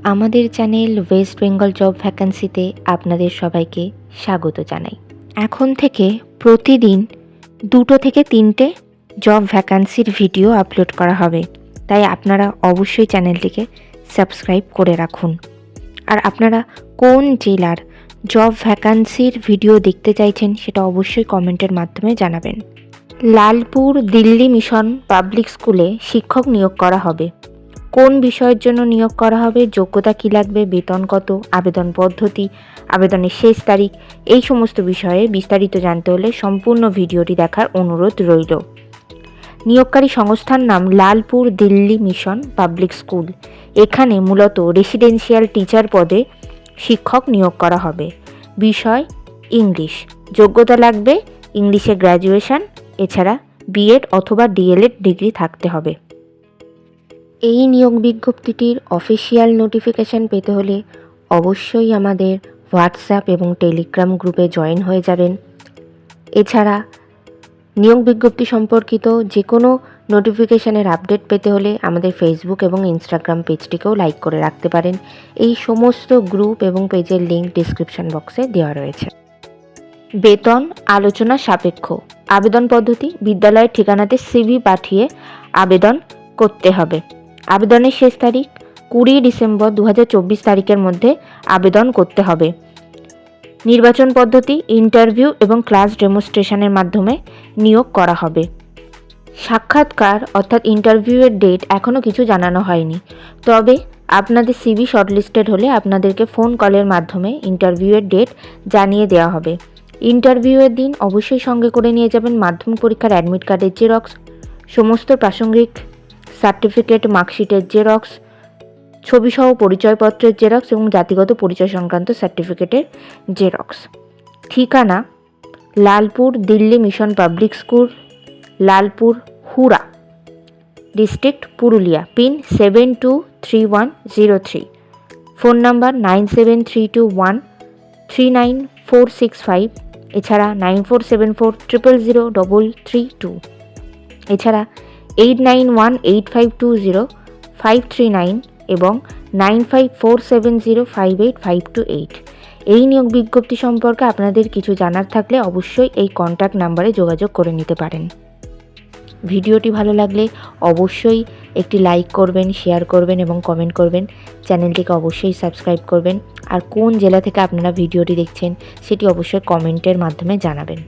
আমাদের channel West Bengal job ভ্যাকান্সিতে আপনাদের সবাইকে স্বাগত জানাই। এখন থেকে প্রতিদিন 2 থেকে 3টে জব ভ্যাকান্সির ভিডিও আপলোড করা হবে, তাই আপনারা অবশ্যই চ্যানেলটিকে সাবস্ক্রাইব করে রাখুন। আর আপনারা কোন জেলার জব ভ্যাকান্সির ভিডিও দেখতে চাইছেন সেটা অবশ্যই কমেন্টের মাধ্যমে জানাবেন। লালপুর দিল্লি মিশন পাবলিক স্কুলে শিক্ষক নিয়োগ করা হবে। কোন বিষয়ের জন্য নিয়োগ করা হবে, যোগ্যতা কী লাগবে, বেতন কত, আবেদন পদ্ধতি, আবেদনের শেষ তারিখ, এই সমস্ত বিষয়ে বিস্তারিত জানতে হলে সম্পূর্ণ ভিডিওটি দেখার অনুরোধ রইল। নিয়োগকারী সংস্থার নাম Lalpur Delhi mission public school. এখানে মূলত রেসিডেন্সিয়াল টিচার পদে শিক্ষক নিয়োগ করা হবে। বিষয় ইংলিশ। যোগ্যতা লাগবে ইংলিশে গ্র্যাজুয়েশন, এছাড়া বিএড অথবা ডিএলএড ডিগ্রি থাকতে হবে। এই নিয়োগ বিজ্ঞপ্তিটির অফিসিয়াল নোটিফিকেশান পেতে হলে অবশ্যই আমাদের হোয়াটসঅ্যাপ এবং টেলিগ্রাম গ্রুপে জয়েন হয়ে যাবেন। এছাড়া নিয়োগ বিজ্ঞপ্তি সম্পর্কিত যে কোনো নোটিফিকেশানের আপডেট পেতে হলে আমাদের ফেসবুক এবং ইনস্টাগ্রাম পেজটিকেও লাইক করে রাখতে পারেন। এই সমস্ত গ্রুপ এবং পেজের লিঙ্ক ডিসক্রিপশন বক্সে দেওয়া রয়েছে। বেতন আলোচনা সাপেক্ষ। আবেদন পদ্ধতি: বিদ্যালয়ের ঠিকানাতে সিভি পাঠিয়ে আবেদন করতে হবে। আবেদনের শেষ তারিখ 20 ডিসেম্বর 2024 তারিখের মধ্যে আবেদন করতে হবে। নির্বাচন পদ্ধতি: ইন্টারভিউ এবং ক্লাস ডেমনস্ট্রেশনের মাধ্যমে নিয়োগ করা হবে। সাক্ষাৎকার অর্থাৎ ইন্টারভিউয়ের ডেট এখনও কিছু জানানো হয়নি, তবে আপনাদের সিভি শর্টলিস্টেড হলে আপনাদেরকে ফোন কলের মাধ্যমে ইন্টারভিউয়ের ডেট জানিয়ে দেওয়া হবে। ইন্টারভিউয়ের দিন অবশ্যই সঙ্গে করে নিয়ে যাবেন মাধ্যমিক পরীক্ষার অ্যাডমিট কার্ডের জেরক্স, সমস্ত প্রাসঙ্গিক সার্টিফিকেট, মার্কশিটের জেরক্স, ছবিসহ পরিচয়পত্রের জেরক্স এবং জাতিগত পরিচয় সংক্রান্ত সার্টিফিকেটের জেরক্স। ঠিকানা: Lalpur Delhi mission public school, Lalpur, Hura, district Purulia, pin 723103। Phone number 9732139465, এছাড়া 9474000332, এছাড়া 8918520539 এবং 9547058528। এই নিয়োগ বিজ্ঞপ্তি সম্পর্কে আপনাদের কিছু জানার থাকলে অবশ্যই এই কন্ট্যাক্ট নাম্বারে যোগাযোগ করে নিতে পারেন। ভিডিওটি ভালো লাগলে অবশ্যই একটি লাইক করবেন, শেয়ার করবেন এবং কমেন্ট করবেন। চ্যানেলটিকে অবশ্যই সাবস্ক্রাইব করবেন। আর কোন জেলা থেকে আপনারা ভিডিওটি দেখছেন সেটি অবশ্যই কমেন্টের মাধ্যমে জানাবেন।